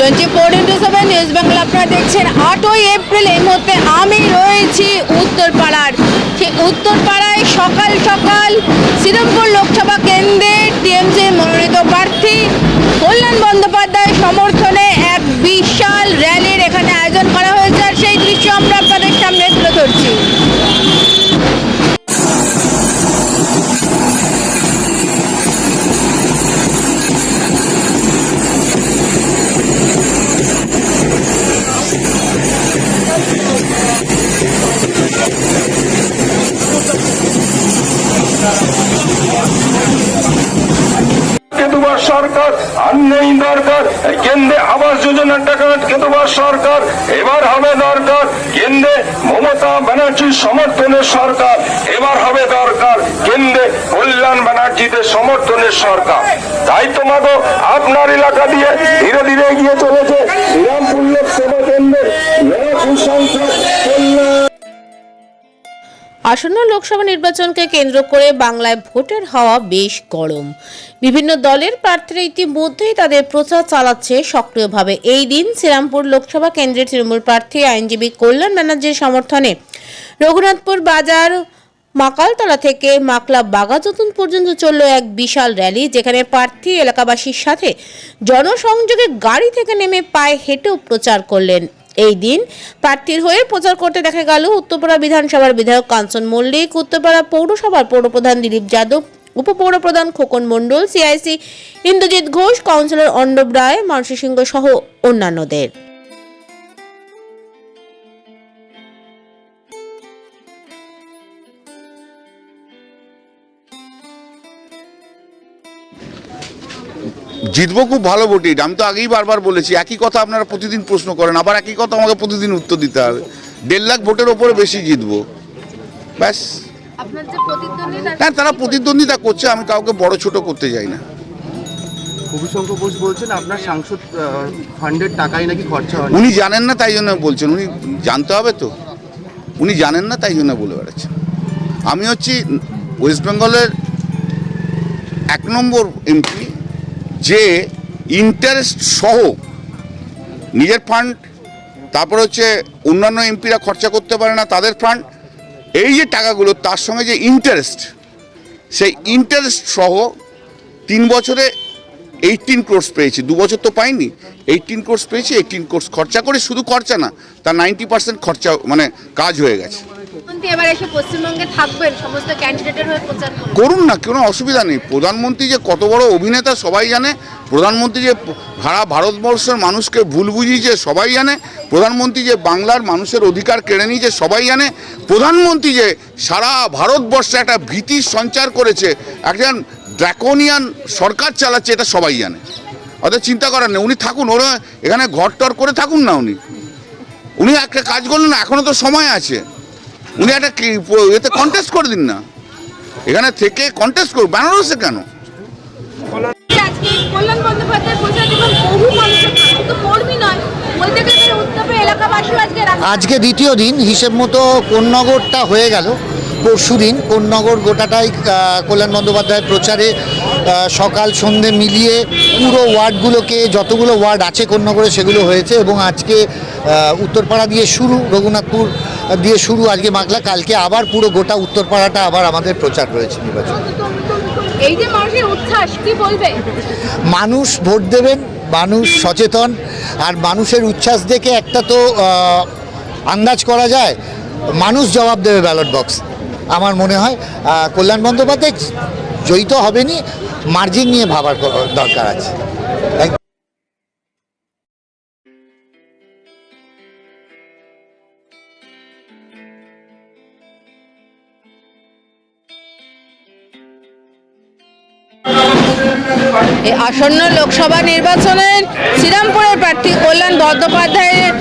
24x7 news Bangla আপনারা দেখছেন। 8ই April এই মুহূর্তে আমি রয়েছি উত্তরপাড়ার। সেই উত্তরপাড়ায় সকাল সকাল শ্রীরামপুর লোকসভা কেন্দ্রে টিএমসি মনোনীত প্রার্থী কল্যাণ বন্দ্যোপাধ্যায়ের সমর্থনে এক বিশাল র্যালির এখানে আয়োজন করা হয়েছে, আর সেই দৃশ্য আমরা আপনাদের সামনে তুলে ধরছি। সরকার আন্নেই দরকার, কেন্দ্রে আবাস যোজনার টাকা আটকে দেওয়ার সরকার এবার হবে দরকার, কেন্দ্রে মমতা ব্যানার্জির সমর্থনের সরকার এবার হবে দরকার, কেন্দ্রে কল্যাণ ব্যানার্জিদের সমর্থনের সরকার। তাই তো মাগো আপনার এলাকা দিয়ে ধীরে ধীরে এগিয়ে চলেছে শ্রীরামপুর লোকসভা কেন্দ্রের আসন্ন লোকসভা নির্বাচনকে কেন্দ্র করে বাংলায় ভোটের হাওয়া বেশ গরম। বিভিন্ন দলের প্রার্থীরা ইতিমধ্যেই তাদের প্রচার চালাচ্ছে সক্রিয়ভাবে। এই দিন শ্রীরামপুর লোকসভা কেন্দ্রের তৃণমূল প্রার্থী আইনজীবী কল্যাণ ব্যানার্জির সমর্থনে রঘুনাথপুর বাজার মাকালতলা থেকে মাকলা বাগাযতীন পর্যন্ত চলল এক বিশাল র্যালি, যেখানে প্রার্থী এলাকাবাসীর সাথে জনসংযোগে গাড়ি থেকে নেমে পায়ে হেঁটেও প্রচার করলেন। এই দিন প্রার্থীর হয়ে প্রচার করতে দেখা গেল উত্তরপাড়া বিধানসভার বিধায়ক কাঞ্চন মল্লিক, উত্তরপাড়া পৌরসভার পৌরপ্রধান দিলীপ যাদব, উপপৌরপ্রধান খোকন মণ্ডল, সিআইসি ইন্দ্রজিৎ ঘোষ, কাউন্সিলর অর্ণব রায়, মানসী সিংহ সহ অন্যান্যদের। জিতবো খুব ভালো ভোটে, আমি তো আগেই বারবার বলেছি। একই কথা আপনারা প্রতিদিন প্রশ্ন করেন, আবার একই কথা আমাকে প্রতিদিন উত্তর দিতে হবে। 1.5 লাখ ভোটের ওপরে বেশি জিতবো, ব্যাস। হ্যাঁ, তারা প্রতিদ্বন্দ্বিতা করছে, আমি কাউকে বড় ছোট করতে যাই না। কবিশঙ্কর ঘোষ বলছেন আপনার সাংসদ ফান্ডের টাকাই নাকি খরচা হয়। উনি জানেন না তাই জন্য বলছেন, উনি জানতে হবে তো। উনি জানেন না তাই জন্য বলে বেড়াচ্ছেন। আমি হচ্ছি ওয়েস্ট বেঙ্গলের 1 নম্বর এমপি যে ইন্টারেস্ট সহ নিজের ফান্ড, তারপর হচ্ছে অন্যান্য এমপিরা খরচা করতে পারে না তাদের ফান্ড, এই যে টাকাগুলো তার সঙ্গে যে ইন্টারেস্ট, সেই ইন্টারেস্ট সহ 3 বছরে 18 crores পেয়েছি। 2 বছর তো পাইনি, 18 crores পেয়েছি। 18 crores খরচা করে, শুধু খরচা না, তার 90% খরচা মানে কাজ হয়ে গেছে। এবার এসে পশ্চিমবঙ্গে থাকবেন, সমস্ত ক্যান্ডিডেটের হয়ে প্রচার করুন না, কোনো অসুবিধা নেই। প্রধানমন্ত্রী যে কত বড় অভিনেতা সবাই জানে, প্রধানমন্ত্রী যে সারা ভারতবর্ষের মানুষকে ভুল বুঝিয়েছে সবাই জানে, প্রধানমন্ত্রী যে বাংলার মানুষের অধিকার কেড়ে নিয়েছে সবাই জানে, প্রধানমন্ত্রী যে সারা ভারতবর্ষে একটা ভীতি সঞ্চার করেছে, একজন ড্রাকোনিয়ান সরকার চালাচ্ছে, এটা সবাই জানে। অর্থাৎ চিন্তা করার নেই, উনি থাকুন, ওরা এখানে ঘর টর করে থাকুন না। উনি একটা কাজ করলেন না, এখনও তো সময় আছে। উনি একটা এতে কন্টেস্ট করে দিন না, এখানে থেকে কন্টেস্ট করুন। বেনারসে কেন? আজকে দ্বিতীয় দিন, হিসেব মতো কোন্নগরটা হয়ে গেল। পরশু দিন কোন্নগর গোটাটাই কল্যাণ বন্দ্যোপাধ্যায়ের প্রচারে সকাল সন্ধে মিলিয়ে পুরো ওয়ার্ডগুলোকে, যতগুলো ওয়ার্ড আছে কোন্নগরে সেগুলো হয়েছে। এবং আজকে উত্তরপাড়া দিয়ে শুরু, রঘুনাথপুর দিয়ে শুরু, আজকে মাকলা, কালকে আবার পুরো গোটা উত্তরপাড়াটা আবার আমাদের প্রচার রয়েছে নির্বাচন। এই যে মানুষের উচ্ছ্বাস, কি বলবে? মানুষ ভোট দেবেন, মানুষ সচেতন, আর মানুষের উচ্ছ্বাস দেখে একটা তো আন্দাজ করা যায়, মানুষ জবাব দেবে ব্যালট বক্স। আমার মনে হয় কল্যাণ বন্দ্যোপাধ্যায় জয়ী তো হবেনি, মার্জিন নিয়ে ভাবার দরকার আছে। এই আসন্ন লোকসভা নির্বাচনের শ্রীরামপুরের প্রার্থী কল্যাণ বন্দ্যোপাধ্যায়ের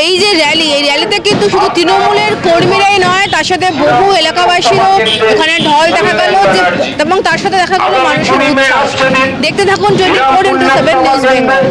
এই যে র্যালি, এই র্যালিতে কিন্তু শুধু তৃণমূলের কর্মীরাই নয়, তার সাথে বহু এলাকাবাসীরও এখানে ঢল দেখা গেল, এবং তার সাথে দেখা গেল মানুষের উৎসাহ। দেখতে থাকুন 24x7 নিউজ বেঙ্গল।